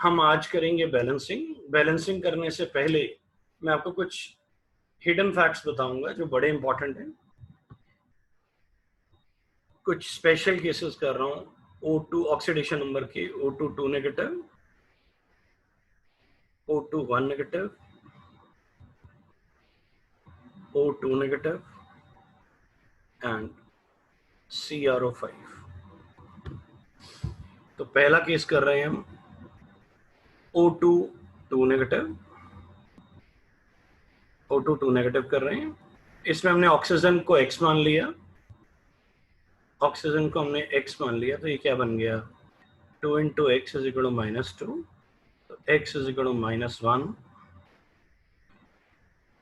हम आज करेंगे बैलेंसिंग। बैलेंसिंग करने से पहले मैं आपको कुछ हिडन फैक्ट्स बताऊंगा जो बड़े इंपॉर्टेंट हैं। कुछ स्पेशल केसेस कर रहा हूं। O2 ऑक्सीडेशन नंबर के, O2 2 negative, O2 1 negative, O2 negative and CrO5। तो पहला केस कर रहे हैं हम O2 2 नेगेटिव, O2 2 नेगेटिव कर रहे हैं। इसमें हमने ऑक्सीजन को X मान लिया, ऑक्सीजन को हमने X मान लिया, तो ये क्या बन गया 2 into X is equal to -2, तो X is equal to -1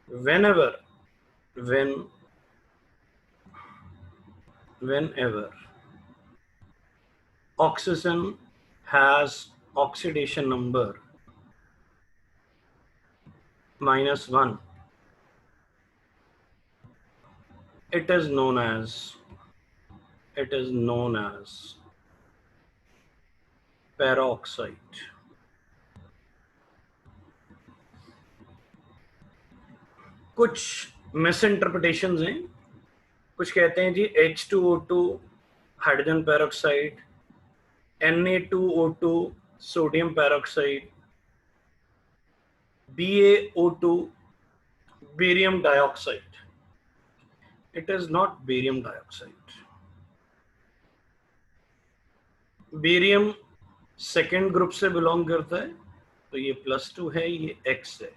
whenever oxygen has oxidation number -1, it is known as peroxide। कुछ मिस इंटरप्रिटेशंस हैं। कुछ कहते हैं जी H2O2 hydrogen peroxide, Na2O2 sodium peroxide, BaO2 barium dioxide. It is not barium dioxide. Barium second group से belong करता है, तो ये +2 है, ये X है।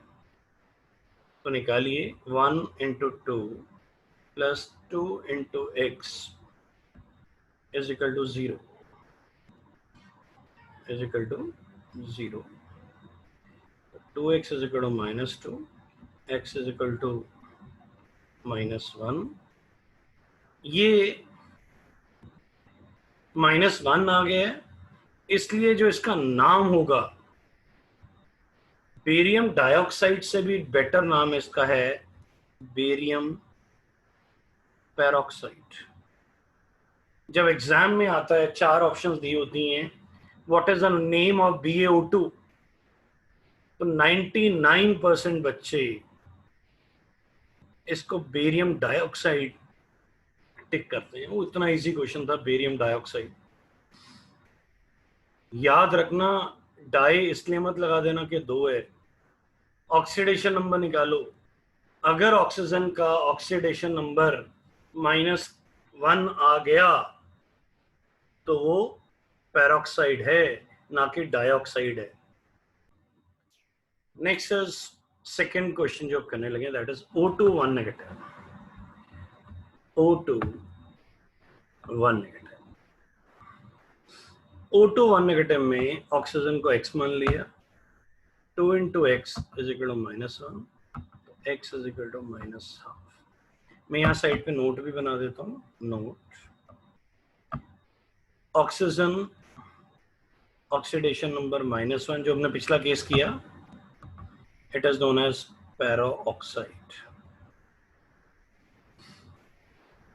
तो निकालिए 1 into 2 plus 2 into X is equal to 0, is equal to 0। 2X is equal to -2, X is equal to -1। ये -1 आ गया है, इसलिए जो इसका नाम होगा बेरियम डाइऑक्साइड से भी बेटर नाम इसका है बेरियम पेरोक्साइड। जब एग्जाम में आता है 4 ऑप्शंस दी होती हैं, what is the name of BaO2, तो 99% बच्चे इसको बेरियम डाइऑक्साइड टिक करते हैं। वो इतना इजी क्वेश्चन था, बेरियम डाइऑक्साइड। याद रखना, डाई इसलिए मत लगा देना कि 2 है। ऑक्सीडेशन नंबर निकालो। अगर ऑक्सीजन का ऑक्सीडेशन नंबर -1 आ गया तो वो पेरोक्साइड है, ना कि डाइऑक्साइड है। नेक्स्ट इज सेकेंड क्वेश्चन जो करने लगे, that is O2 1 negative. O2 1 negative, O2 1 negative में ऑक्सीजन को X मान लिया, 2 into X is equal to -1, X is equal to -1/2। मैं यहाँ साइड पे नोट भी बना देता हूँ। नोट, ऑक्सीजन ऑक्सीडेशन नंबर -1 जो हमने पिछला केस किया, it is known as peroxide.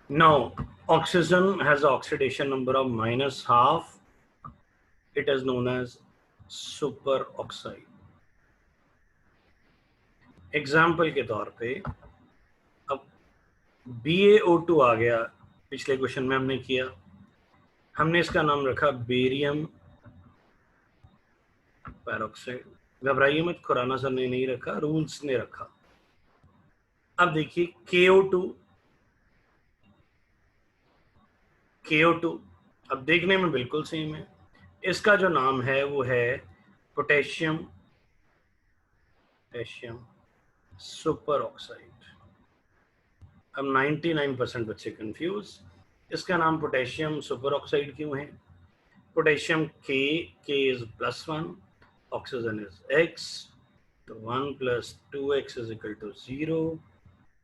Now oxygen has oxidation number of -1/2, it is known as super oxide. Example के तौर पे अब BaO2 आ गया, पिछले क्वेश्चन में हमने किया, हमने इसका नाम रखा बेरियम पेरोक्साइड। घबराइए मत, खुराना सर ने नहीं रखा, रूल्स ने रखा। अब देखिए KO2 अब देखने में बिल्कुल सेम है। इसका जो नाम है वो है पोटेशियम सुपर ऑक्साइड। अब 99% बच्चे कंफ्यूज, इसका नाम पोटेशियम सुपर ऑक्साइड क्यों है? Potassium K is +1, oxygen is X, तो 1 + 2X is equal to 0,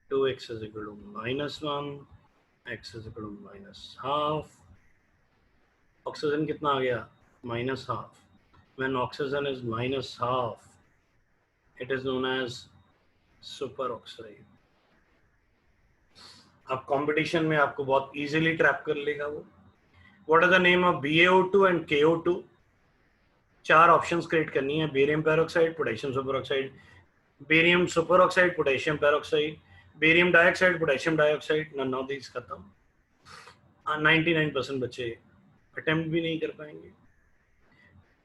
2X is equal to -1, X is equal to -1/2। Oxygen कितना आ गया? -1/2। When oxygen is -1/2, it is known as superoxide। अब competition में आपको बहुत easily trap कर लेगा वो। What is the name of BaO2 and KO2? 4 options create करनी है, barium peroxide, potassium super oxide, barium super oxide, potassium peroxide, barium dioxide, potassium dioxide, none of these खत्म। 99% बच्चे अटेम्प्ट भी नहीं कर पाएंगे।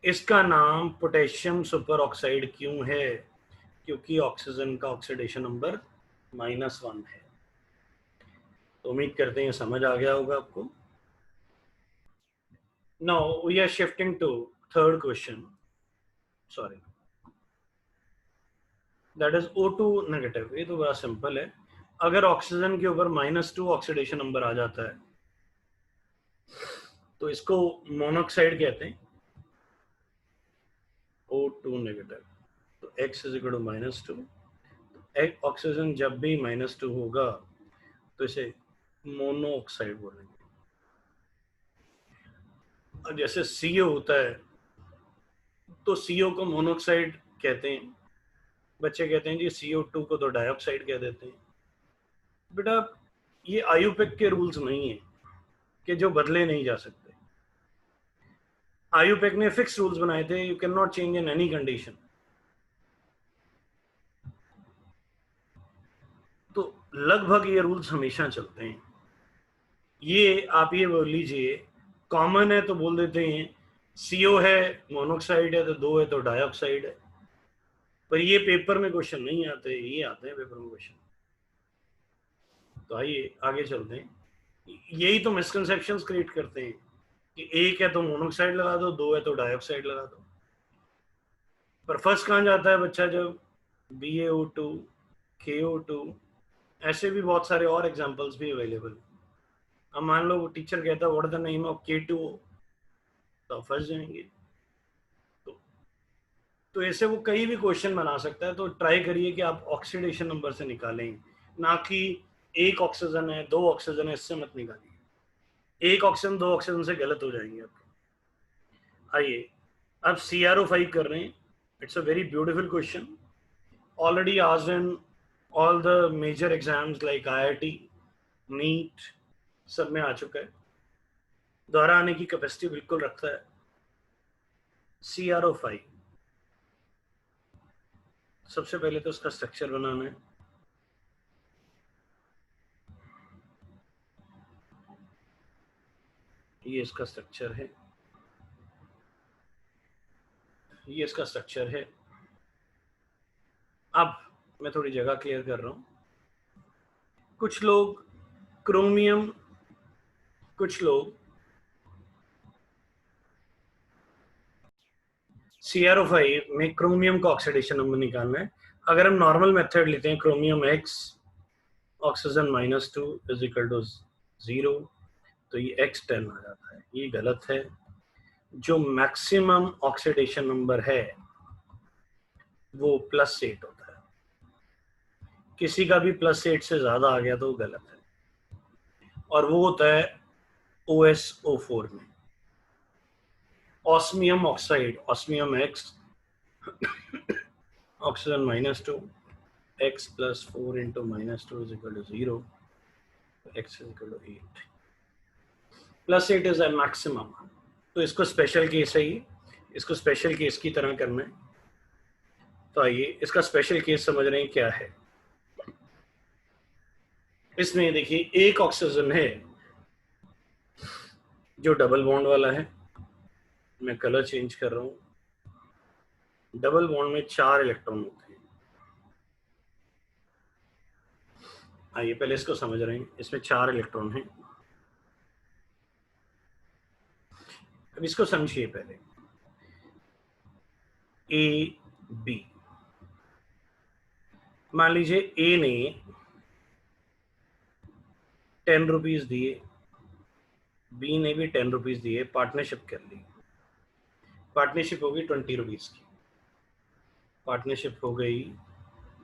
इसका नाम पोटेशियम सुपर ऑक्साइड क्यों है? क्योंकि ऑक्सीजन का ऑक्सीडेशन नंबर -1 है। तो उम्मीद करते हैं समझ आ गया होगा आपको। Now we are shifting to third question, sorry, that is O2 negative. ये तो बड़ा सिंपल है। अगर ऑक्सीजन के ऊपर -2 ऑक्सीडेशन नंबर आ जाता है तो इसको मोनोऑक्साइड कहते हैं, O2 नेगेटिव। तो X is equal to -2। Oxygen जब भी -2 होगा तो इसे मोनोऑक्साइड बोलेंगे। और जैसे CO होता है तो CO को मोनोऑक्साइड कहते हैं। बच्चे कहते हैं जी CO2 को तो डाइऑक्साइड कह देते हैं। बेटा ये आयुपेक के रूल्स नहीं है कि जो बदले नहीं जा सकते। आयुपेक ने फिक्स रूल्स बनाए थे, you can not change in any condition. तो लगभग ये रूल्स हमेशा चलते हैं। ये आप ये बोल लीजिए, कॉमन है तो बोल देते हैं CO है, मोनोऑक्साइड है, तो 2 है तो डाइऑक्साइड है। पर ये पेपर में क्वेश्चन नहीं आते, ये आते हैं पेपर में क्वेश्चन। तो आइए आगे चलते हैं। यही तो मिसकंसेप्शंस क्रिएट करते हैं कि 1 है तो मोनोऑक्साइड लगा दो, 2 है तो डाइऑक्साइड लगा दो। पर फर्स्ट कहाँ जाता है बच्चा? जब BaO2, KO2, ऐसे भी बहुत सारे और एग्जांपल्स भी अवेलेबल। अब मान लो टीचर कहता है what is the name of K2O, तो फंस जाएंगे। तो ऐसे वो कई भी क्वेश्चन बना सकता है। तो ट्राई करिए कि आप ऑक्सीडेशन नंबर से निकालें, ना कि 1 ऑक्सीजन है 2 ऑक्सीजन है इससे मत निकालिए। 1 ऑक्सीजन 2 ऑक्सीजन से गलत हो जाएंगे आपके। आइए अब CrO5 कर रहे हैं। It's a very beautiful question, already asked in all the major exams like IIT, NEET, सब में आ चुका है। दोहरा आने की कैपेसिटी बिल्कुल रखता है। CrO5 सबसे पहले तो उसका स्ट्रक्चर बनाना है। ये इसका स्ट्रक्चर है, ये इसका स्ट्रक्चर है। अब मैं थोड़ी जगह क्लियर कर रहा हूँ। कुछ लोग क्रोमियम, कुछ लोग CrO5 में क्रोमियम का ऑक्सीडेशन नंबर निकालना है। अगर हम नॉर्मल मेथड लेते हैं, chromium X, oxygen -2 is equal to 0, तो ये X10 आ जाता है। ये गलत है। जो मैक्सिमम ऑक्सीडेशन नंबर है वो +8 होता है। किसी का भी +8 से ज्यादा आ गया तो गलत है, और वो होता है OSO4 में। Osmium oxide, osmium X, oxygen -2, X + 4 × -2 is equal to 0, X is equal to 8, +8 is a maximum। तो इसको स्पेशल केस है, इसको स्पेशल केस की तरह करना है। तो आइए इसका स्पेशल केस समझ रहे हैं क्या है। इसमें देखिए एक ऑक्सीजन है जो डबल बॉन्ड वाला है। मैं कलर चेंज कर रहा हूं। डबल बॉन्ड में 4 इलेक्ट्रॉन होते हैं। आइए पहले इसको समझ रहे हैं। इसमें 4 इलेक्ट्रॉन हैं। अब इसको समझिए पहले। A, B, मान लीजिए A ने 10 रुपीज दिए, B ने भी 10 रुपीज दिए, पार्टनरशिप कर ली। पार्टनरशिप होगी 20 रुपीज की। पार्टनरशिप हो गई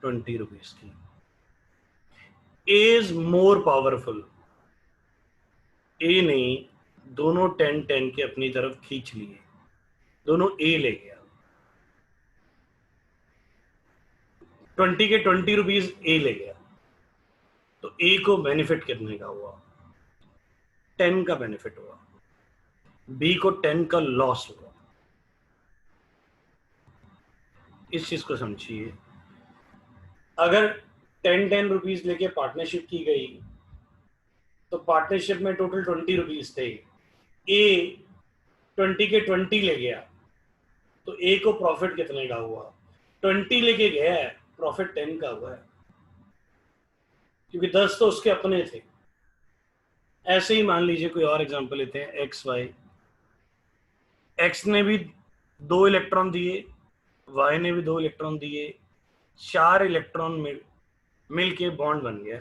20 रुपीज की। A is more powerful. A ने दोनों 10-10 के अपनी तरफ खींच लिए, दोनों A ले गया। 20 के 20 रुपीज A ले गया, तो A को बेनिफिट कितने का हुआ? 10 का बेनिफिट हुआ। B को 10 का लॉस हुआ। इस चीज को समझिए, अगर 10 रुपीज लेके पार्टनरशिप की गई तो पार्टनरशिप में टोटल 20 रुपीज थे, ए 20 के 20 ले गया तो ए को प्रॉफिट कितने का हुआ? 20 लेके गया है, प्रॉफिट 10 का हुआ है, क्योंकि 10 तो उसके अपने थे। ऐसे ही मान लीजिए कोई और एग्जांपल लेते हैं, एक्स वाई। एक्स ने भी 2 इलेक्ट्रॉन दिए, वाई ने भी 2 इलेक्ट्रॉन दिए, 4 इलेक्ट्रॉन मिल के बॉन्ड बन गया,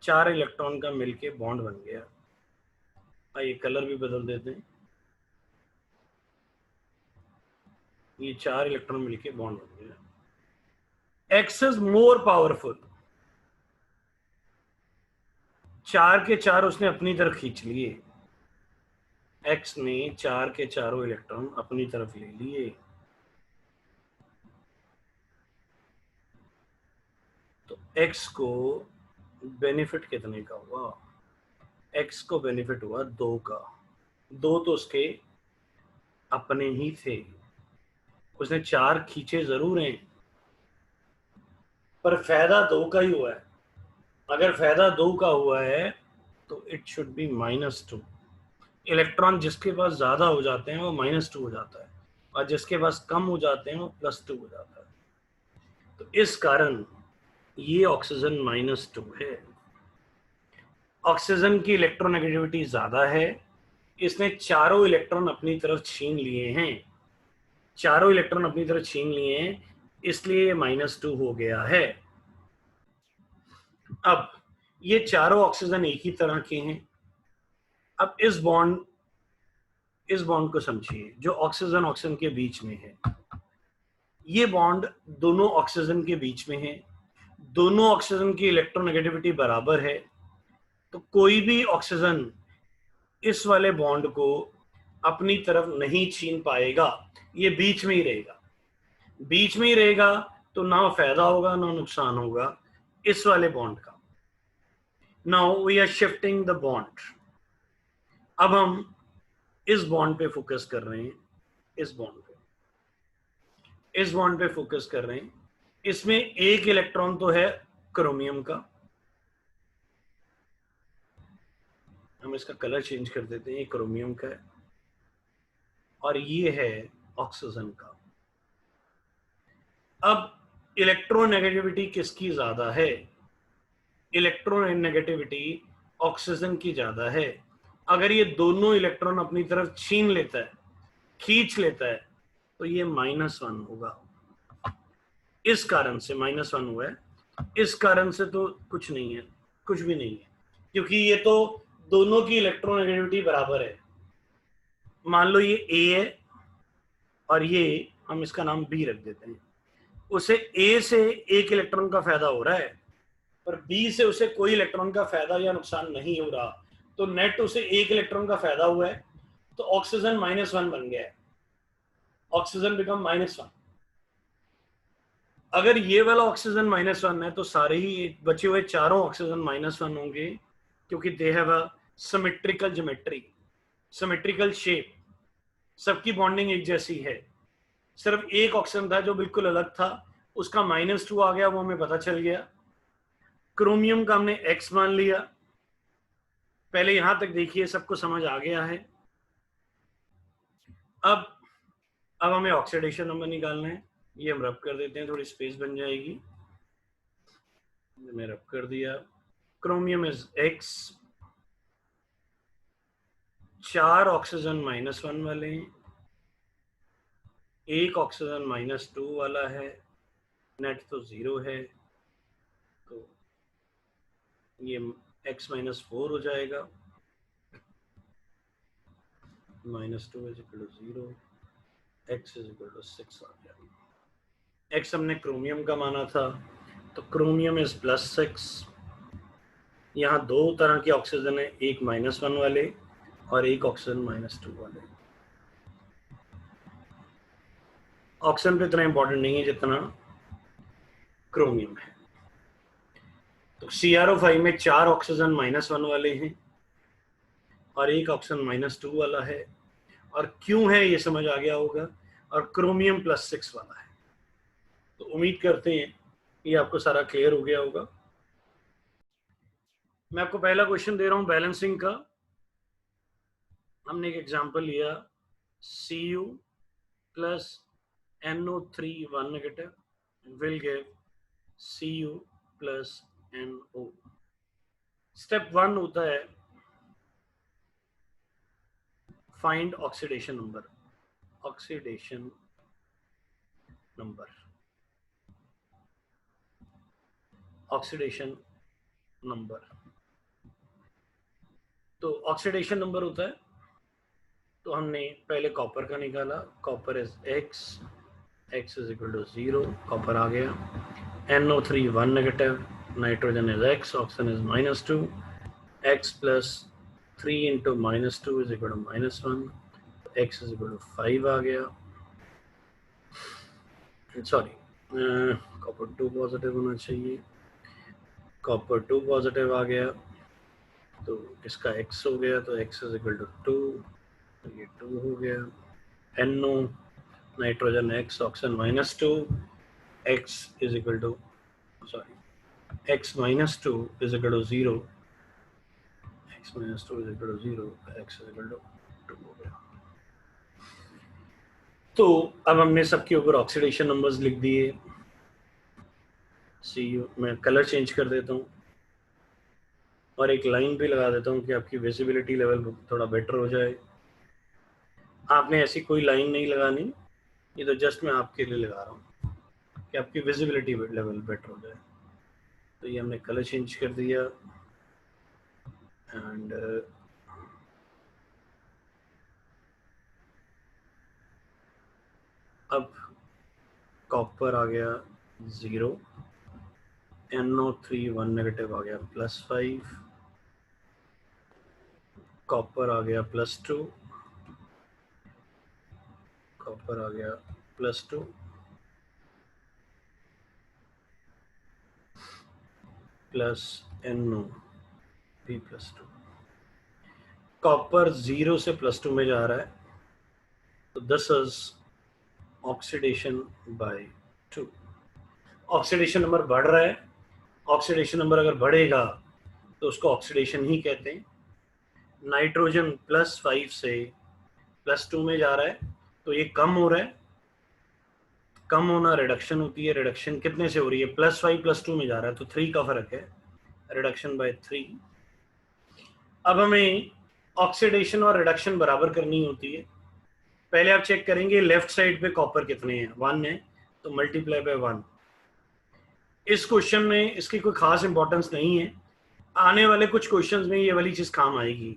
4 इलेक्ट्रॉन का मिलके बॉन्ड बन गया। आइए कलर भी बदल देते हैं, ये 4 इलेक्ट्रॉन मिलके बॉन्ड बन गया। एक्स इज मोर पावरफुल, 4 के 4 उसने अपनी तरफ खींच लिए, एक्स ने 4 के चारों इलेक्ट्रॉन अपनी तरफ ले लिए। तो एक्स को बेनिफिट कितने का हुआ? एक्स को बेनिफिट हुआ 2 का। 2 तो उसके अपने ही थे, उसने 4 खींचे जरूर हैं, पर फायदा 2 का ही हुआ है। अगर फायदा 2 का हुआ है तो इट शुड बी -2। इलेक्ट्रॉन जिसके पास ज्यादा हो जाते हैं वो -2 हो जाता है, और जिसके पास कम हो जाते हैं वो +2 हो जाता है। तो इस कारण ये ऑक्सीजन -2 है। ऑक्सीजन की इलेक्ट्रोनेगेटिविटी ज्यादा है, इसने चारों इलेक्ट्रॉन अपनी तरफ छीन लिए हैं, चारों इलेक्ट्रॉन अपनी तरफ छीन लिए हैं, इसलिए ये -2 हो गया है। अब ये चारों ऑक्सीजन एक ही तरह के हैं। अब इस बॉन्ड को समझिए जो ऑक्सीजन ऑक्सीजन के बीच में है। ये बॉन्ड दोनों ऑक्सीजन के बीच में है, दोनों ऑक्सीजन की इलेक्ट्रोनेगेटिविटी बराबर है, तो कोई भी ऑक्सीजन इस वाले बॉन्ड को अपनी तरफ नहीं छीन पाएगा, ये बीच में ही रहेगा। बीच में ही रहेगा तो ना फायदा होगा ना नुकसान होगा इस वाले बॉन्ड का। Now we are shifting the bond. अब हम इस बॉन्ड पे फोकस कर रहे हैं, इस बॉन्ड पे फोकस कर रहे हैं। इसमें एक इलेक्ट्रॉन तो है क्रोमियम का, हम इसका कलर चेंज कर देते हैं, ये क्रोमियम का है, और ये है ऑक्सीजन का। अब इलेक्ट्रोनेगेटिविटी किसकी ज्यादा है? इलेक्ट्रोनेगेटिविटी ऑक्सीजन की ज्यादा है। अगर ये दोनों इलेक्ट्रॉन अपनी तरफ छीन लेता है, खींच लेता है, तो ये -1 होगा। इस कारण से -1 हुआ है, इस कारण से तो कुछ नहीं है, कुछ भी नहीं है, क्योंकि ये तो दोनों की इलेक्ट्रोनेगेटिविटी बराबर है। मान लो ये ए है और ये हम इसका नाम बी रख देते हैं। उसे ए से एक इलेक्ट्रॉन का फायदा हो रहा है, पर बी से उसे कोई इलेक्ट्रॉन का फायदा या नुकसान नहीं हो रहा, तो नेट उसे एक इलेक्ट्रॉन का फायदा हुआ है, तो ऑक्सीजन -1 बन गया है, ऑक्सीजन बिकम -1। अगर ये वाला ऑक्सीजन -1 है तो सारे ही बचे हुए चारों ऑक्सीजन -1 होंगे, क्योंकि they have a symmetrical geometry, symmetrical shape, सबकी बॉन्डिंग एक जैसी है। सिर्फ एक ऑक्सीजन था जो बिल्कुल अलग था, उसका -2 आ गया, वो हमें पता चल गया। क्रोमियम का हमने X मान लिया। पहले यहां तक देखिए सबको समझ आ गया है। अब हमें ऑक्सीडेशन नंबर निकालना है, ये हम रब कर देते हैं, थोड़ी स्पेस बन जाएगी, मैंने रब कर दिया। क्रोमियम इज X, 4 ऑक्सीजन -1 वाले हैं, एक ऑक्सीजन -2 वाला है, नेट तो 0 है, तो ये X -4 हो जाएगा, -2 = 0, X = 6 आ जाएगा। X हमने क्रोमियम का माना था, तो क्रोमियम इज +6। यहाँ दो तरह के ऑक्सीजन है, एक -1 वाले और एक ऑक्सीजन -2 वाले। ऑक्सीजन पे इतना इंपॉर्टेंट नहीं है जितना क्रोमियम है। तो CrO5 में 4 ऑक्सीजन -1 वाले हैं और एक ऑक्सीजन -2 वाला है। और क्यों है ये समझ आ गया होगा, और क्रोमियम +6 वाला है। तो उम्मीद करते हैं ये आपको सारा क्लियर हो गया होगा। मैं आपको पहला क्वेश्चन दे रहा हूं बैलेंसिंग का। हमने एक एग्जांपल लिया Cu plus NO3 1 negative will give Cu plus NO। Step 1 होता है find oxidation number. Oxidation number, oxidation number. तो ऑक्सीडेशन नंबर होता है, तो हमने पहले कॉपर का निकाला। Copper is X, X is equal to 0, copper आ गया। NO3 1 negative, nitrogen is X, oxygen is -2, X plus 3 into -2 is equal to -1, X is equal to 5 आ गया। सॉरी, कॉपर 2 पॉजिटिव होना चाहिए, कॉपर 2 पॉजिटिव आ गया, तो इसका X हो गया, तो X is equal to 2, तो ये 2 हो गया। NO nitrogen X, oxygen -2, X is equal to, sorry, X -2 is equal to 0, X -2 is equal to 0, X is equal to 2 हो गया। तो अब हमने सबके ऊपर ऑक्सीडेशन नंबर्स लिख दिए। Cu, मैं कलर चेंज कर देता हूँ और एक लाइन भी लगा देता हूँ कि आपकी विजिबिलिटी लेवल थोड़ा बेटर हो जाए। आपने ऐसी कोई लाइन नहीं लगानी, ये तो जस्ट मैं आपके लिए लगा रहा हूँ कि आपकी विजिबिलिटी लेवल बेटर हो जाए। तो ये हमने कलर चेंज कर दिया एंड अब कॉपर आ गया 0, NO3 1 नेगेटिव आ गया +5, कॉपर आ गया +2, कॉपर आ गया +2, प्लस NO भी +2। कॉपर 0 से +2 में जा रहा है, तो this is oxidation by 2। Oxidation number बढ़ रहा है, ऑक्सीडेशन नंबर अगर बढ़ेगा तो उसको ऑक्सीडेशन ही कहते हैं। नाइट्रोजन +5 से +2 में जा रहा है, तो ये कम हो रहा है। कम होना रिडक्शन होती है। रिडक्शन कितने से हो रही है? +5 +2 में जा रहा है, तो 3 का फर्क है, रिडक्शन बाय 3। अब हमें ऑक्सीडेशन और रिडक्शन बराबर करनी होती है। पहले आप चेक करेंगे लेफ्ट साइड पे कॉपर कितने हैं, 1 है, तो मल्टीप्लाई बाय 1। इस क्वेश्चन में इसकी कोई खास इंपॉर्टेंस नहीं है, आने वाले कुछ क्वेश्चंस में ये वाली चीज काम आएगी।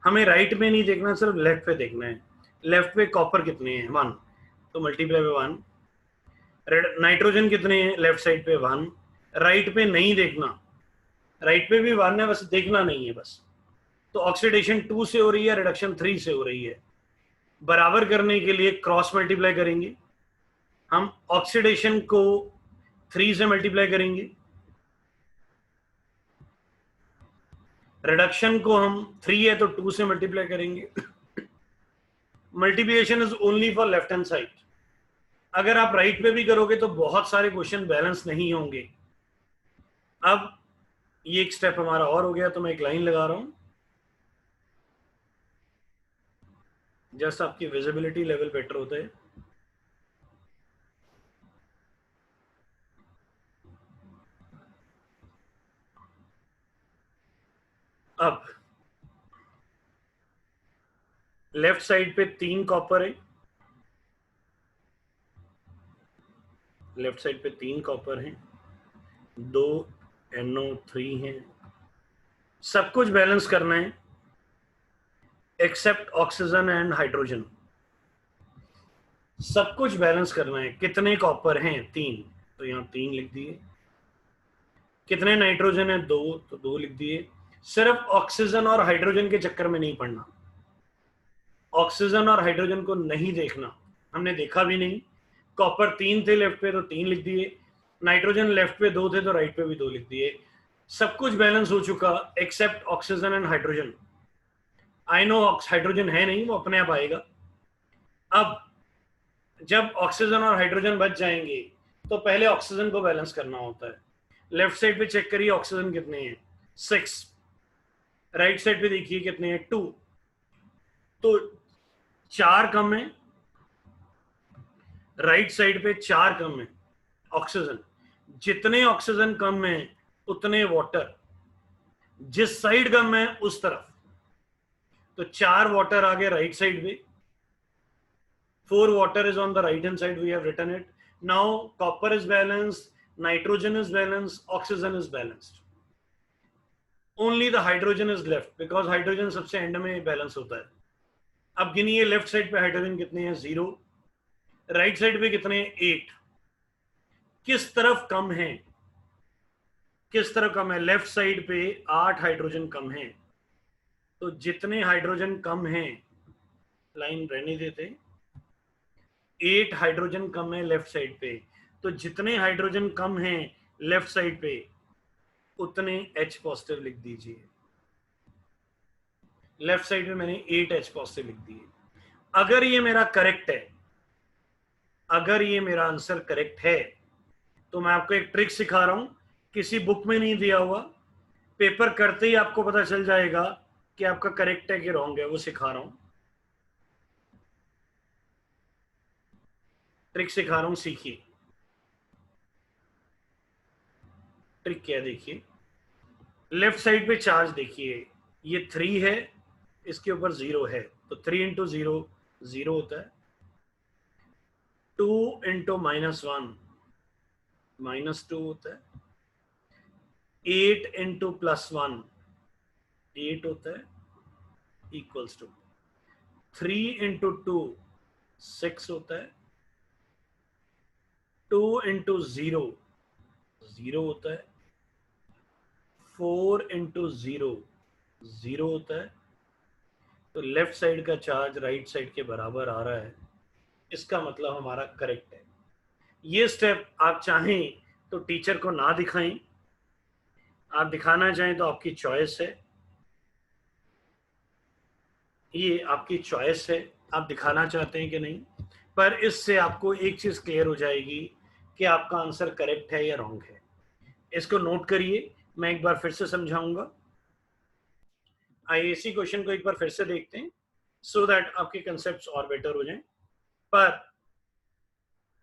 हमें राइट में नहीं देखना, सिर्फ लेफ्ट पे देखना है। लेफ्ट पे कॉपर कितने हैं? 1, तो मल्टीप्लाई बाय 1। नाइट्रोजन कितने हैं लेफ्ट साइड पे? 1। राइट पे नहीं देखना, राइट पे भी 1 है, बस देखना नहीं है बस। तो ऑक्सीडेशन 2 से हो रही है, रिडक्शन 3 से हो रही है। बराबर करने के लिए क्रॉस मल्टीप्लाई करेंगे। हम ऑक्सीडेशन को 3 से मल्टीप्लाई करेंगे, रिडक्शन को हम 3 है तो 2 से मल्टीप्लाई करेंगे। Multiplication is only for left hand side. अगर आप राइट पे भी करोगे तो बहुत सारे क्वेश्चन बैलेंस नहीं होंगे। अब ये एक स्टेप हमारा और हो गया, तो मैं एक लाइन लगा रहा हूं, जस्ट आपकी विजिबिलिटी लेवल बेटर होता है। अब लेफ्ट साइड पे 3 कॉपर है, लेफ्ट साइड पे 3 कॉपर हैं, 2 NO3 हैं। सब कुछ बैलेंस करना है एक्सेप्ट ऑक्सीजन एंड हाइड्रोजन। सब कुछ बैलेंस करना है। कितने कॉपर हैं? 3, तो यहाँ 3 लिख दिए। कितने नाइट्रोजन है? 2, तो 2 लिख दिए। सिर्फ ऑक्सीजन और हाइड्रोजन के चक्कर में नहीं पड़ना, ऑक्सीजन और हाइड्रोजन को नहीं देखना, हमने देखा भी नहीं। कॉपर 3 थे लेफ्ट पे, तो 3 लिख दिए। नाइट्रोजन लेफ्ट पे 2 थे, तो राइट पे भी 2 लिख दिए। सब कुछ बैलेंस हो चुका except oxygen and hydrogen. I know hydrogen है नहीं, वो अपने आप आएगा। अब जब ऑक्सीजन और हाइड्रोजन बच जाएंगे तो पहले ऑक्सीजन को बैलेंस करना होता है। लेफ्ट साइड पे चेक करिए ऑक्सीजन कितने हैं, 6। राइट साइड पे देखिए कितने हैं, 2। तो 4 कम है, राइट साइड पे 4 कम है ऑक्सीजन। जितने ऑक्सीजन कम है उतने वाटर, जिस साइड कम है उस तरफ। तो 4 वाटर आ गए राइट साइड पे, 4 water is on the right hand side, we have written it. Now copper is balanced, nitrogen is balanced, oxygen is balanced. Only the hydrogen is left because hydrogen सबसे and में balance होता है। अब गिनिए left side पे hydrogen कितने हैं, 0। Right side पे कितने हैं, 8। किस तरफ कम है, किस तरफ कम है, लेफ्ट साइड पे 8 हाइड्रोजन कम है। तो जितने हाइड्रोजन कम हैं, लाइन रहने देते, 8 हाइड्रोजन कम है लेफ्ट साइड पे। तो जितने हाइड्रोजन कम हैं लेफ्ट साइड पे उतने H पॉजिटिव लिख दीजिए। लेफ्ट साइड पे मैंने 8 H पॉजिटिव लिख दिए। अगर ये मेरा करेक्ट है, अगर ये मेरा आंसर करेक्ट है, तो मैं आपको एक ट्रिक सिखा रहा हूं, किसी बुक में नहीं दिया हुआ, पेपर करते ही आपको पता चल जाएगा कि आपका करेक्ट है कि रॉन्ग है, वो सिखा रहा हूं, ट्रिक सिखा रहा हूं, सीखिए। ट्रिक क्या है देखिए, लेफ्ट साइड पे चार्ज देखिए, ये 3 है, इसके ऊपर 0 है, तो 3 इंटू 0 0 होता है। 2 इंटू -1 -2 होता है। 8 इंटू +1 8 होता है, इक्वल्स टू 3 इंटू 2 6 होता है। 2 इंटू 0 0 होता है। 4 इंटू 0 0 होता है। तो लेफ्ट साइड का चार्ज राइट साइड के बराबर आ रहा है, इसका मतलब हमारा करेक्ट है। ये स्टेप आप चाहें तो टीचर को ना दिखाएं, आप दिखाना चाहें तो आपकी चॉइस है, ये आपकी चॉइस है, आप दिखाना चाहते हैं कि नहीं। पर इससे आपको एक चीज क्लियर हो जाएगी कि आपका आंसर करेक्ट है या रॉन्ग है। इसको नोट करिए, मैं एक बार फिर से समझाऊंगा। आइए इसी क्वेश्चन को एक बार फिर से देखते हैं, सो दैट आपके कंसेप्ट्स और बेटर हो जाएं। पर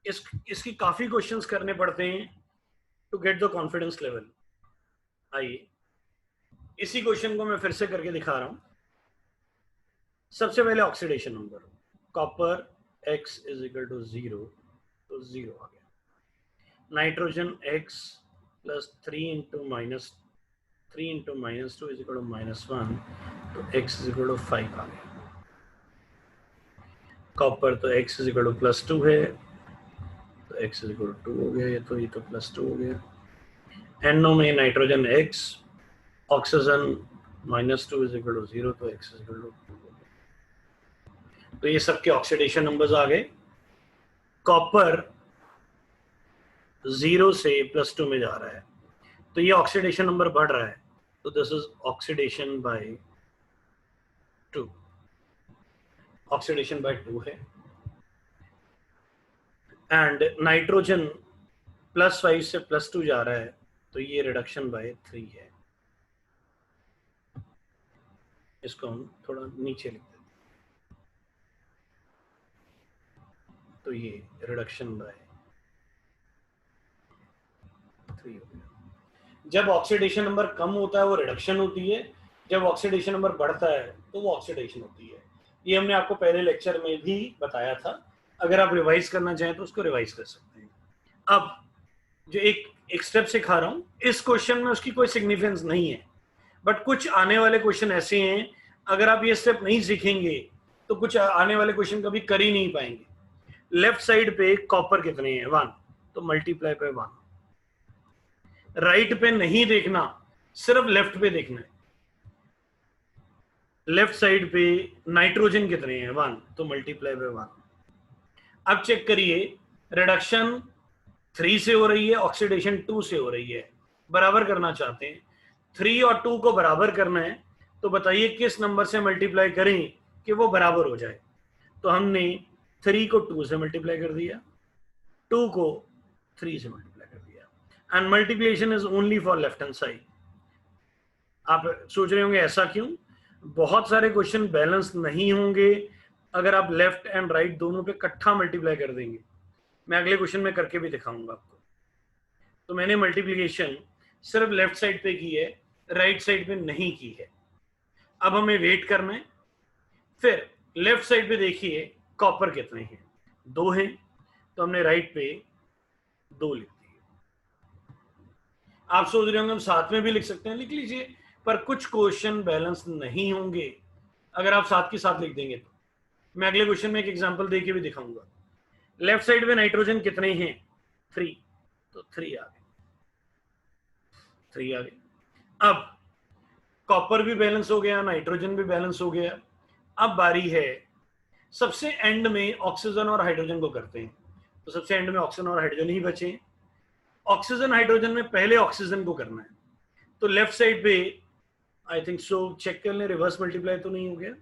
इसकी काफी क्वेश्चंस करने पड़ते हैं to get the confidence level. आइए इसी क्वेश्चन को मैं फिर से करके दिखा रहा हूं। सबसे पहले oxidation number, copper X is equal to 0, तो 0 आ गया। Nitrogen X plus 3 into -2 is equal to -1, तो X इज इक्वल टू 5 आ गया। कॉपर तो X इज इक्वल टू +2 है, तो X इज इक्वल टू 2 हो गया, ये तो +2 हो गया। NO में nitrogen X, oxygen -2 is equal to 0, तो X इज इक्वल टू 2 हो गया। तो ये सबके ऑक्सीडेशन नंबर्स आ गए। कॉपर 0 से +2 में जा रहा है, तो ये ऑक्सीडेशन नंबर बढ़ रहा है, तो this is oxidation by 2, oxidation by 2 है। एंड नाइट्रोजन +5 से +2 जा रहा है, तो ये रिडक्शन बाय 3 है। इसको हम थोड़ा नीचे लिख देते हैं, तो ये रिडक्शन बाय 3 हो गया। जब ऑक्सीडेशन नंबर कम होता है वो रिडक्शन होती है, जब ऑक्सीडेशन नंबर बढ़ता है तो वो ऑक्सीडेशन होती है। ये हमने आपको पहले लेक्चर में भी बताया था, अगर आप रिवाइज करना चाहें तो उसको रिवाइज कर सकते हैं। अब जो एक स्टेप सिखा रहा हूं, इस क्वेश्चन में उसकी कोई सिग्निफिकेंस नहीं है, बट कुछ आने वाले क्वेश्चन ऐसे हैं, अगर आप ये स्टेप नहीं सीखेंगे तो कुछ आने वाले क्वेश्चन कभी कर ही नहीं पाएंगे। लेफ्ट साइड पे कॉपर कितने हैं, 1, तो मल्टीप्लाई बाय 1। राइट पे नहीं देखना, सिर्फ लेफ्ट पे देखना है। लेफ्ट साइड पे नाइट्रोजन कितने हैं, 1, तो मल्टीप्लाई बाय 1। अब चेक करिए, रिडक्शन 3 से हो रही है, ऑक्सीडेशन 2 से हो रही है, बराबर करना चाहते हैं। 3 और 2 को बराबर करना है, तो बताइए किस नंबर से मल्टीप्लाई करें कि वो बराबर हो जाए। तो हमने 3 को 2 से मल्टीप्लाई कर दिया, 2 को 3 से मल्टीप्लाई कर दिया। And multiplication is only for left hand side. आप सोच रहे होंगे ऐसा क्यों? बहुत सारे क्वेश्चन बैलेंस नहीं होंगे अगर आप लेफ्ट एंड राइट दोनों पे इकट्ठा मल्टीप्लाई कर देंगे। मैं अगले क्वेश्चन में करके भी दिखाऊंगा आपको। तो मैंने मल्टीप्लिकेशन सिर्फ लेफ्ट साइड पे की है, राइट साइड पे नहीं की है। अब हमें वेट करना है। फिर लेफ्ट साइड पे देखिए कॉपर कितने हैं, 2 हैं, तो हमने राइट पे 2 लिख दिए। आप सोच रहे होंगे हम साथ में भी लिख सकते हैं, लिख लीजिए, पर कुछ क्वेश्चन बैलेंस नहीं होंगे अगर आप साथ के साथ लिख देंगे। तो मैं अगले क्वेश्चन में एक एग्जांपल देके भी दिखाऊंगा। लेफ्ट साइड पे नाइट्रोजन कितने हैं? 3, तो 3 आ गए, 3 आ गए। अब कॉपर भी बैलेंस हो गया, नाइट्रोजन भी बैलेंस हो गया। अब बारी है, सबसे एंड में ऑक्सीजन और हाइड्रोजन को करते हैं। तो सबसे एंड में ऑक्सीजन और हाइड्रोजन ही बचे। ऑक्सीजन हाइड्रोजन में पहले ऑक्सीजन को करना है। तो लेफ्ट साइड पे आई थिंक सो, चेक कर लें रिवर्स मल्टीप्लाई तो नहीं हो गया।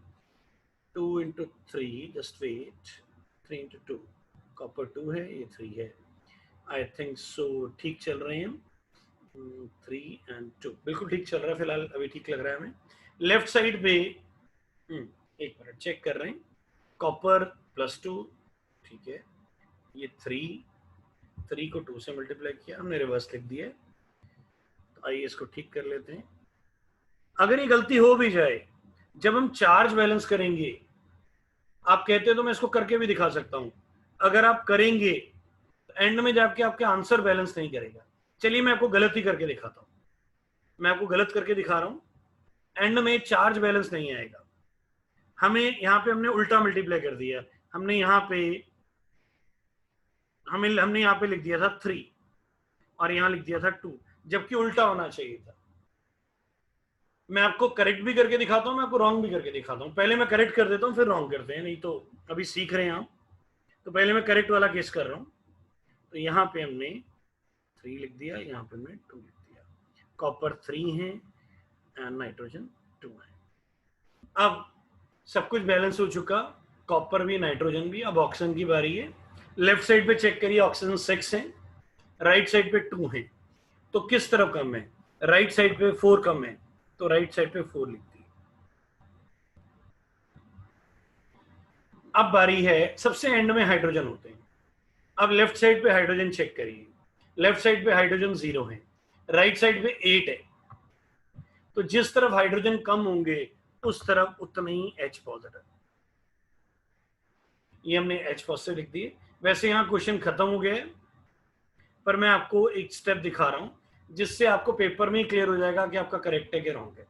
2 into 3, just wait, 3 into 2, copper 2 है, ये 3 है। आई थिंक सो ठीक चल रहे हैं, 3 and 2 बिल्कुल ठीक चल रहा है फिलहाल, अभी ठीक लग रहा है हमें। लेफ्ट साइड पे एक मिनट चेक कर रहे हैं, कॉपर +2, ठीक है, ये 3 को 2 से मल्टीप्लाई किया, हमने रिवर्स लिख दिया। तो आइए इसको ठीक कर लेते हैं। अगर ये गलती हो भी जाए, जब हम चार्ज बैलेंस करेंगे, आप कहते हैं तो मैं इसको करके भी दिखा सकता हूं, अगर आप करेंगे तो एंड में जाके आपके आंसर बैलेंस नहीं करेगा। चलिए मैं आपको गलत ही करके दिखाता हूं, मैं आपको गलत करके दिखा रहा हूं। एंड में चार्ज बैलेंस नहीं आएगा। हमें यहाँ पे हमने उल्टा मल्टीप्लाई कर दिया, हमने यहाँ पे हमने यहाँ पे लिख दिया था 3 और यहाँ लिख दिया था 2, जबकि उल्टा होना चाहिए था। मैं आपको करेक्ट भी करके दिखाता हूँ, मैं आपको रॉन्ग भी करके दिखाता हूँ। पहले मैं करेक्ट कर देता हूँ, फिर रॉन्ग करते हैं, नहीं तो अभी सीख रहे हैं आप। तो पहले मैं करेक्ट वाला केस कर रहा हूँ। तो यहाँ पे हमने 3 लिख दिया, यहाँ पे हमने 2 लिख दिया। कॉपर 3 है एंड नाइट्रोजन 2 है। अब सब कुछ बैलेंस हो चुका, कॉपर भी नाइट्रोजन भी। अब ऑक्सीजन की बारी है। लेफ्ट साइड पे चेक करिए, ऑक्सीजन 6 है, राइट साइड पे 2 है, तो किस तरफ कम है? राइट साइड पे 4 कम है, तो राइट साइड पे 4 लिख दी। अब बारी है, सबसे एंड में हाइड्रोजन होते हैं। अब लेफ्ट साइड पे हाइड्रोजन चेक करिए, लेफ्ट साइड पे हाइड्रोजन 0 है, राइट साइड पे 8 है, तो जिस तरफ हाइड्रोजन कम होंगे उस तरफ उतना ही H पॉजिटिव। ये हमने H पॉजिटिव लिख दिए। वैसे यहाँ क्वेश्चन खत्म हो गया है, पर मैं आपको एक स्टेप दिखा रहा हूं जिससे आपको पेपर में ही क्लियर हो जाएगा कि आपका करेक्ट है कि रॉन्ग है।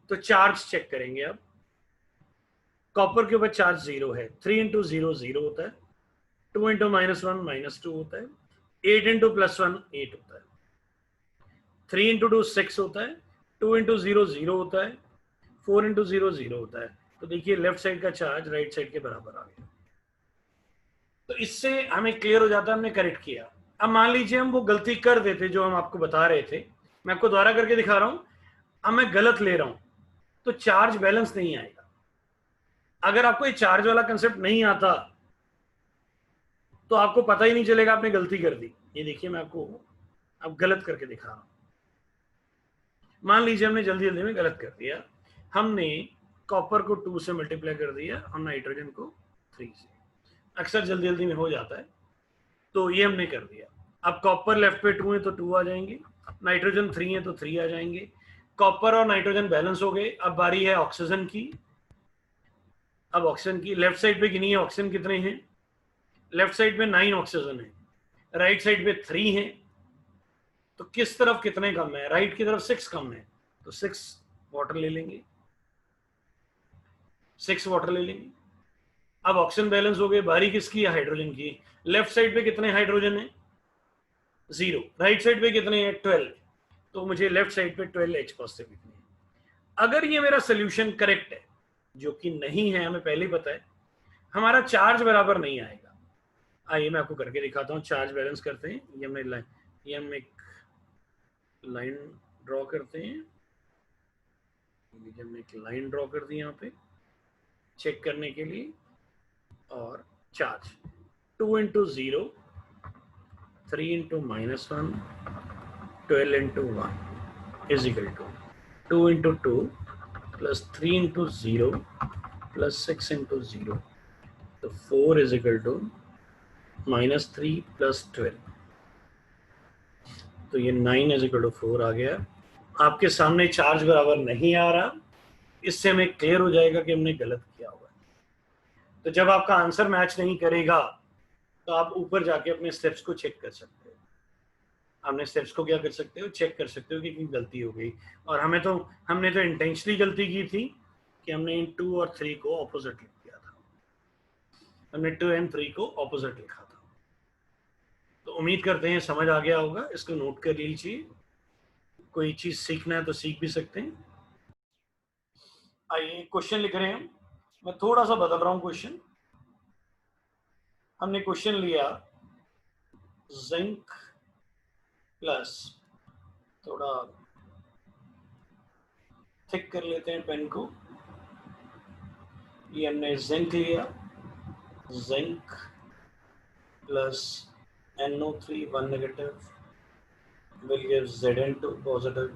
तो चार्ज चेक करेंगे। अब कॉपर के ऊपर चार्ज 0 है, 3 into 0 0 होता है, 2 into -1 -2 होता है, 8 into +1 8 होता है, 3 into 2 6 होता है, 2 into 0 0 होता है, 4 into 0 0 होता है। तो देखिए लेफ्ट साइड का चार्ज राइट साइड के बराबर आ गया। तो इससे हमें क्लियर हो जाता है हमने करेक्ट किया। अब मान लीजिए हम वो गलती कर देते जो हम आपको बता रहे थे, मैं आपको दोबारा करके दिखा रहा हूं, अब मैं गलत ले रहा हूं तो चार्ज बैलेंस नहीं आएगा। अगर आपको ये चार्ज वाला कंसेप्ट नहीं आता तो आपको पता ही नहीं चलेगा आपने गलती कर दी। ये देखिए मैं आपको अब गलत करके दिखा रहा हूं। मान लीजिए हमने जल्दी जल्दी में गलत कर दिया, हमने कॉपर को 2 से मल्टीप्लाई कर दिया और नाइट्रोजन को 3 से। अक्सर जल्दी जल्दी में हो जाता है, तो ये हमने कर दिया। अब कॉपर लेफ्ट पे 2 है तो 2 आ जाएंगे, नाइट्रोजन 3 है तो 3 आ जाएंगे। कॉपर और नाइट्रोजन बैलेंस हो गए। अब बारी है ऑक्सीजन की। अब ऑक्सीजन की लेफ्ट साइड पे गिनी है, ऑक्सीजन कितने हैं? लेफ्ट साइड पे 9 ऑक्सीजन है, राइट साइड पे 3 है, तो किस तरफ कितने कम है? राइट की तरफ 6 कम है, तो 6 वाटर ले लेंगे, 6 वाटर ले लेंगे। अब ऑक्सीजन बैलेंस हो गए। बारी किसकी है? हाइड्रोजन की। लेफ्ट साइड पे कितने हाइड्रोजन है? 0। राइट साइड पे कितने हैं? 12। तो मुझे लेफ्ट साइड पे 12 H पॉजिटिव लिखनी है। अगर ये मेरा सोल्यूशन करेक्ट है, जो कि नहीं है, हमें पहले ही पता है, हमारा चार्ज बराबर नहीं आएगा। आइए मैं आपको करके दिखाता हूँ। चार्ज बैलेंस करते हैं। ये हम एक लाइन ड्रॉ करते हैं, हमने एक लाइन ड्रॉ कर दी यहाँ पे चेक करने के लिए, और charge 2 into 0, 3 into -1, 12 into 1 is equal to 2 into 2 plus 3 into 0 plus 6 into 0. तो 4 is equal to -3 plus 12. तो ये 9 is equal to 4 आ गया. आपके सामने चार्ज बराबर नहीं आ रहा, इससे हमें क्लियर हो जाएगा कि हमने गलत किया हुआ है. तो जब आपका आंसर मैच नहीं करेगा तो आप ऊपर जाके अपने स्टेप्स को चेक कर सकते हो. अपने स्टेप्स को क्या कर सकते हो, चेक कर सकते हो कि कहीं गलती हो गई. और हमने तो इंटेंशनली गलती की थी कि हमने इन 2 और 3 को ऑपोजिट लिख दिया था. हमने 2 एंड 3 को ऑपोजिट लिखा था. तो उम्मीद करते हैं समझ आ गया होगा. इसको नोट कर लीजिए. कोई चीज सीखना है तो सीख भी सकते हैं. आइए क्वेश्चन लिख रहे हैं. मैं थोड़ा सा बदल रहा हूं क्वेश्चन. हमने क्वेश्चन लिया जिंक प्लस, थोड़ा थिक कर लेते हैं पेन को. ये हमने जिंक लिया, zinc plus NO3 1 negative will give Zn2 positive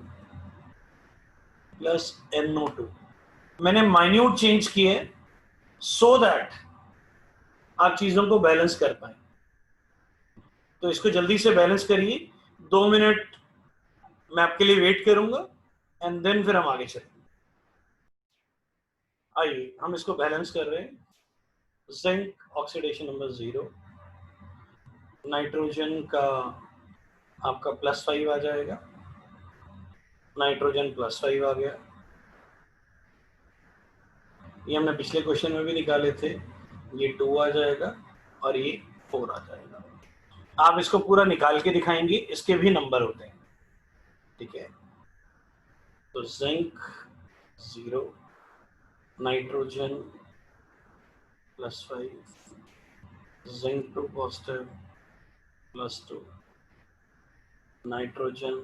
plus NO2. मैंने माइन्यूट चेंज किए सो दैट आप चीजों को बैलेंस कर पाए. तो इसको जल्दी से बैलेंस करिए. 2 मिनट मैं आपके लिए वेट करूंगा एंड देन फिर हम आगे चलेंगे. आइए हम इसको बैलेंस कर रहे हैं. जिंक ऑक्सीडेशन नंबर 0, नाइट्रोजन का आपका +5 आ जाएगा. नाइट्रोजन +5 आ गया. ये हमने पिछले क्वेश्चन में भी निकाले थे. ये 2 आ जाएगा और ये 4 आ जाएगा. आप इसको पूरा निकाल के दिखाएंगे, इसके भी नंबर होते हैं. ठीक है. तो zinc 0, nitrogen +5, zinc 2 positive +2, nitrogen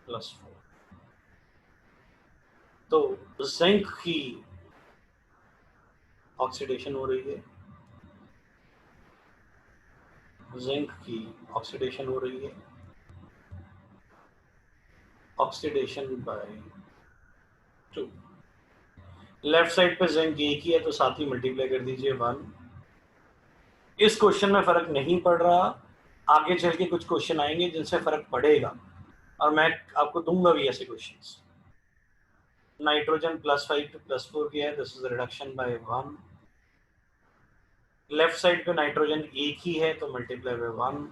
+4. तो जिंक की ऑक्सीडेशन हो रही है. जिंक की ऑक्सीडेशन हो रही है. Oxidation by 2. लेफ्ट साइड पे जिंक एक ही है तो साथ ही मल्टीप्लाई कर दीजिए 1. इस क्वेश्चन में फर्क नहीं पड़ रहा. आगे चल के कुछ क्वेश्चन आएंगे जिनसे फर्क पड़ेगा और मैं आपको दूंगा भी ऐसे क्वेश्चंस. नाइट्रोजन +5 to +4 किया है. This is reduction by 1. Left side पे नाइट्रोजन एक ही है तो मल्टीप्लाई बाय 1.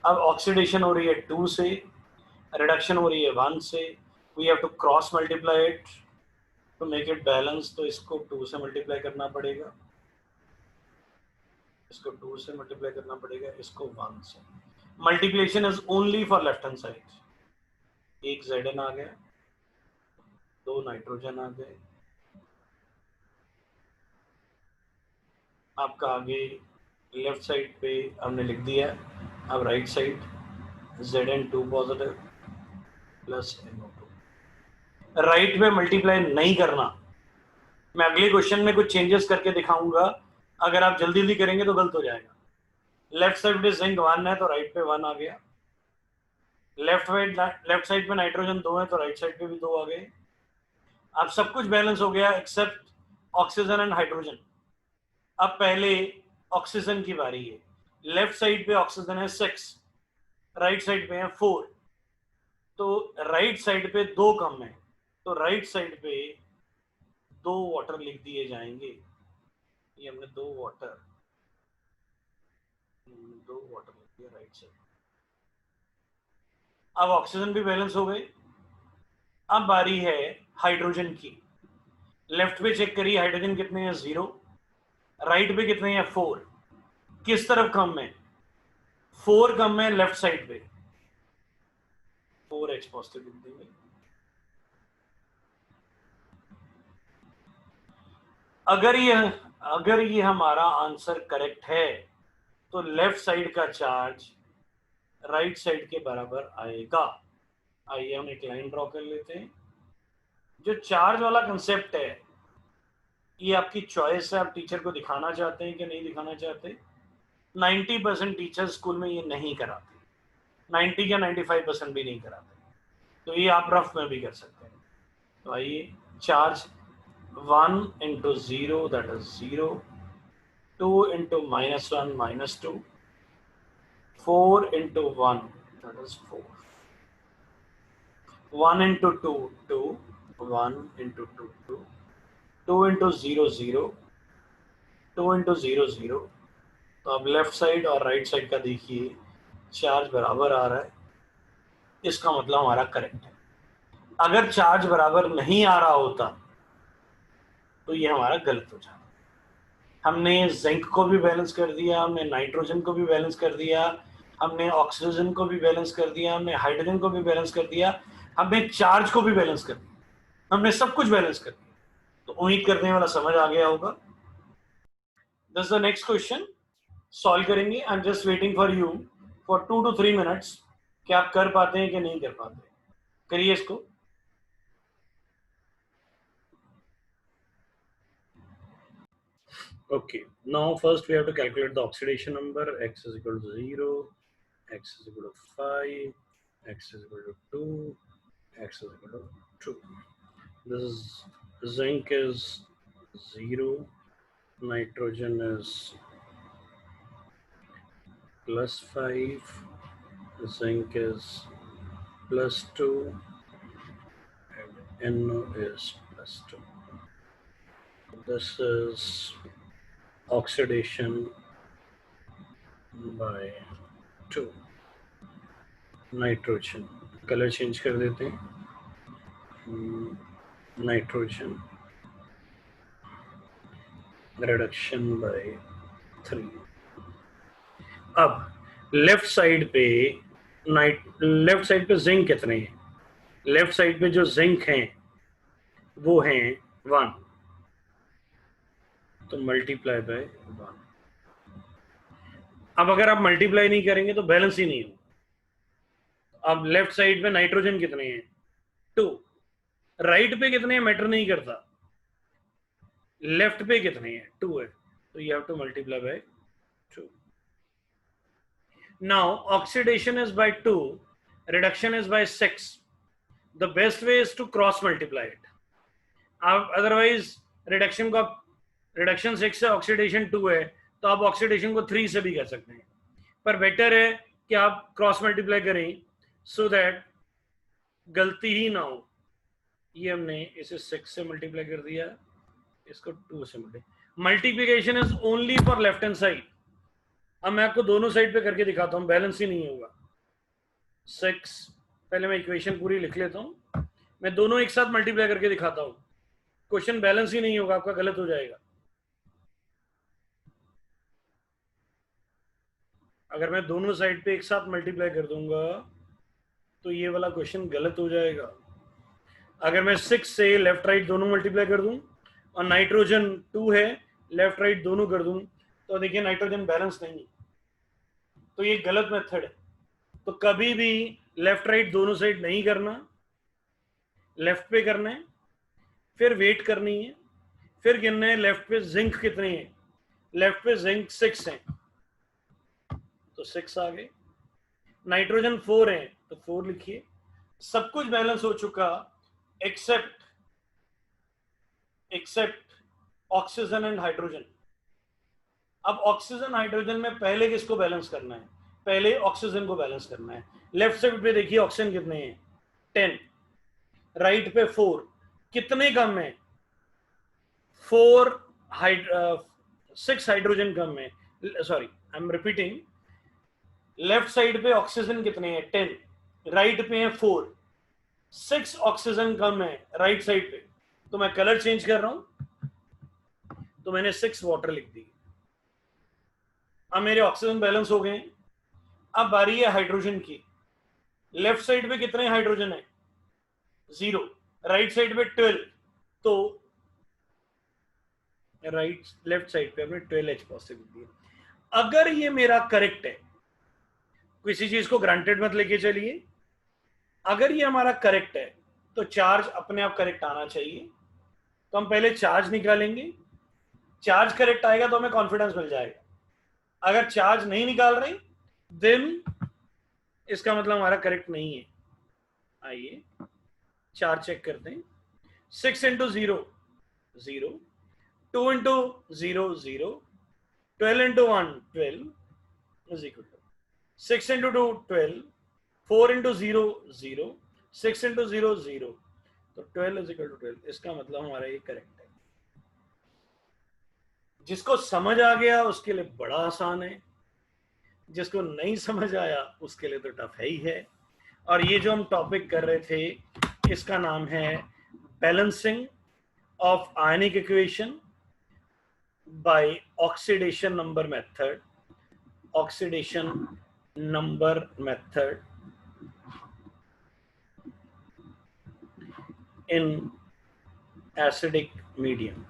अब ऑक्सीडेशन हो रही है 2 से, रिडक्शन हो रही है 1 से. We have to cross multiply it to make it balance. तो इसको 2 से मल्टीप्लाई करना पड़ेगा, इसको 2 से मल्टीप्लाई करना पड़ेगा, इसको 1 से. Multiplication is only for left hand side. एक Zn आ गया, 2 नाइट्रोजन आ गए. आपका आगे लेफ्ट साइड पे हमने लिख दिया. अब right side Zn2 positive plus NO2. Right में मल्टीप्लाई नहीं करना. मैं अगले क्वेश्चन में कुछ चेंजेस करके दिखाऊंगा. अगर आप जल्दी जल्दी करेंगे तो गलत हो जाएगा. लेफ्ट साइड पे जिंक 1 है तो राइट पे 1 आ गया. लेफ्ट साइड पे नाइट्रोजन 2 है तो राइट साइड पे भी 2 आ गए. अब सब कुछ बैलेंस हो गया एक्सेप्ट ऑक्सीजन एंड हाइड्रोजन. अब पहले ऑक्सीजन की बारी है. लेफ्ट साइड पे ऑक्सीजन है 6, राइट साइड पे है 4. तो राइट साइड पे 2 कम है तो राइट साइड पे 2 वाटर लिख दिए जाएंगे. ये हमने 2 वाटर लिख दिया राइट साइड. अब ऑक्सीजन भी बैलेंस हो गई. अब बारी है हाइड्रोजन की. लेफ्ट पे चेक करिए हाइड्रोजन कितने हैं 0, राइट पे कितने हैं 4. किस तरफ कम है, 4 कम है लेफ्ट साइड पे. 4H पॉजिटिव लिख देंगे. अगर ये हमारा आंसर करेक्ट है तो लेफ्ट साइड का चार्ज राइट साइड के बराबर आएगा. आइए हम एक लाइन ड्रॉ कर लेते हैं. जो चार्ज वाला कंसेप्ट है ये आपकी चॉइस है, आप टीचर को दिखाना चाहते हैं कि नहीं दिखाना चाहते। 90% टीचर स्कूल में ये नहीं कराते, 90 या 95% भी नहीं कराते, तो ये आप रफ में भी कर सकते हैं। तो आइए, charge 1 into 0 that is 0, 2 into -1 -2, 4 into 1 that is 4, 1 into 2 2, 1 into 2 2, 2 into 0 0, 2 into 0 0। तो अब लेफ्ट साइड और राइट साइड का देखिए, चार्ज बराबर आ रहा है, इसका मतलब हमारा करेक्ट है। अगर चार्ज बराबर नहीं आ रहा होता तो ये हमारा गलत हो जाता। हमने जिंक को भी बैलेंस कर दिया, हमने नाइट्रोजन को भी बैलेंस कर दिया, हमने ऑक्सीजन को भी बैलेंस कर दिया, हमने हाइड्रोजन को भी बैलेंस कर दिया, हमने चार्ज को भी बैलेंस कर दिया, हमने सब कुछ बैलेंस कर दिया। तो उम्मीद करने वाला समझ आ गया होगा। This the next question solve करेंगे। I am just waiting for you for 2 to 3 minutes कि आप कर पाते हैं कि नहीं कर पाते। करिए इसको। Okay, now first we have to calculate the oxidation number. X is equal to 0, X is equal to 5, X is equal to 2, X is equal to 2. This is zinc is 0, nitrogen is +5, zinc is +2, and NO is +2. This is oxidation by 2. Nitrogen, colour change कर देते हैं, nitrogen reduction bye 3। अब left side पे zinc कितने हैं? Left side पे जो zinc हैं वो हैं 1, तो मल्टीप्लाई बाय 1। अब अगर आप मल्टीप्लाई नहीं करेंगे तो बैलेंस ही नहीं हो। अब लेफ्ट साइड पे नाइट्रोजन कितने हैं? 2। राइट पे कितने हैं मैटर नहीं करता, लेफ्ट पे कितने हैं? 2 है, तो you have to multiply by 2। Now oxidation is by 2, reduction is by 6. The best way is to cross multiply it. आप अदरवाइज रिडक्शन का रिडक्शन 6 है, ऑक्सीडेशन 2 है, तो आप ऑक्सीडेशन को 3 से भी कर सकते हैं, पर बेटर है कि आप क्रॉस मल्टीप्लाई करें सो दैट गलती ही ना हो। ये हमने इसे 6 से मल्टीप्लाई कर दिया, इसको 2 से multiplication is only for left hand side. अब मैं आपको दोनों साइड पे करके दिखाता हूँ, बैलेंस ही नहीं होगा। 6, पहले मैं इक्वेशन पूरी लिख लेता हूँ, मैं दोनों एक साथ मल्टीप्लाई करके दिखाता हूँ, क्वेश्चन बैलेंस ही नहीं होगा, आपका गलत हो जाएगा। अगर मैं दोनों साइड पे एक साथ मल्टीप्लाई कर दूंगा तो ये वाला क्वेश्चन गलत हो जाएगा। अगर मैं 6 से लेफ्ट राइट दोनों मल्टीप्लाई कर दूं और नाइट्रोजन 2 है, लेफ्ट राइट दोनों कर दूं, तो देखिए नाइट्रोजन बैलेंस नहीं, तो ये गलत मेथड है। तो कभी भी लेफ्ट राइट दोनों साइड नहीं करना, लेफ्ट पे करना है, फिर वेट करनी है, फिर गिनना है लेफ्ट पे जिंक कितने हैं। लेफ्ट पे जिंक 6 है तो 6 आ गए, नाइट्रोजन 4 है तो 4 लिखिए। सब कुछ बैलेंस हो चुका एक्सेप्ट ऑक्सीजन एंड हाइड्रोजन। अब ऑक्सीजन हाइड्रोजन में पहले किसको बैलेंस करना है? पहले ऑक्सीजन को बैलेंस करना है। लेफ्ट साइड पे देखिए ऑक्सीजन कितने हैं? 10, राइट पे 4, कितने कम है? 6 हाइड्रोजन कम है, sorry I am repeating. Left side पे ऑक्सीजन कितने हैं? 10, राइट पे है 4, 6 ऑक्सीजन कम है राइट साइड पे, तो मैं कलर चेंज कर रहा हूं, तो मैंने 6 वाटर लिख दी। अब मेरे ऑक्सीजन बैलेंस हो गए। अब बारी है हाइड्रोजन की। लेफ्ट साइड पे कितने हाइड्रोजन है? 0, राइट साइड पे 12, तो लेफ्ट साइड पे हमने 12H पॉजिटिव दिया। अगर ये मेरा करेक्ट है, किसी चीज को ग्रांटेड मत लेके चलिए, अगर ये हमारा करेक्ट है तो चार्ज अपने आप करेक्ट आना चाहिए। तो हम पहले चार्ज निकालेंगे, चार्ज करेक्ट आएगा तो हमें कॉन्फिडेंस मिल जाएगा, अगर चार्ज नहीं निकाल रही देन इसका मतलब हमारा करेक्ट नहीं है। आइए चार चेक करते हैं। 6 into 0 0, 2 into 0 0, 12 into 1 12 is equal to 6 into 2 12, 4 into 0 0, 6 into 0 0, तो 12 इज इक्वल टू 12। इसका मतलब हमारा ये करेक्ट है। जिसको समझ आ गया उसके लिए बड़ा आसान है, जिसको नहीं समझ आया उसके लिए तो टफ है ही है। और ये जो हम टॉपिक कर रहे थे इसका नाम है balancing of ionic equation by oxidation number method, oxidation number method in acidic medium.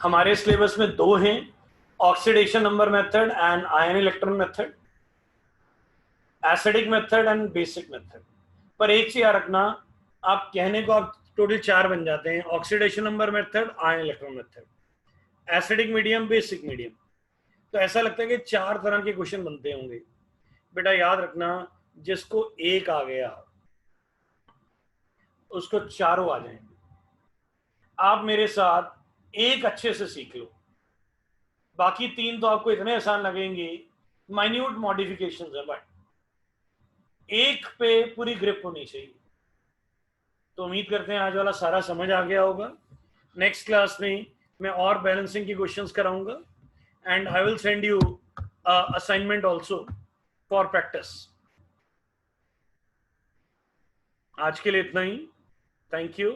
हमारे सिलेबस में दो हैं, oxidation number method and ion electron method, acidic method and basic method. पर एक चीज याद रखना, आप कहने को आप टोटल 4 बन जाते हैं, oxidation number method, ion electron method, acidic medium, basic medium. तो ऐसा लगता है कि 4 तरह के क्वेश्चन बनते होंगे। बेटा याद रखना, जिसको एक आ गया उसको चारों आ जाएंगे। आप मेरे साथ एक अच्छे से सीख लो, बाकी 3 तो आपको इतने आसान लगेंगे, माइन्यूट मॉडिफिकेशंस है, बट एक पे पूरी ग्रिप होनी चाहिए। तो उम्मीद करते हैं आज वाला सारा समझ आ गया होगा। नेक्स्ट क्लास में मैं और बैलेंसिंग की क्वेश्चंस कराऊंगा and I will send you assignment also for practice. आज के लिए इतना ही, थैंक यू।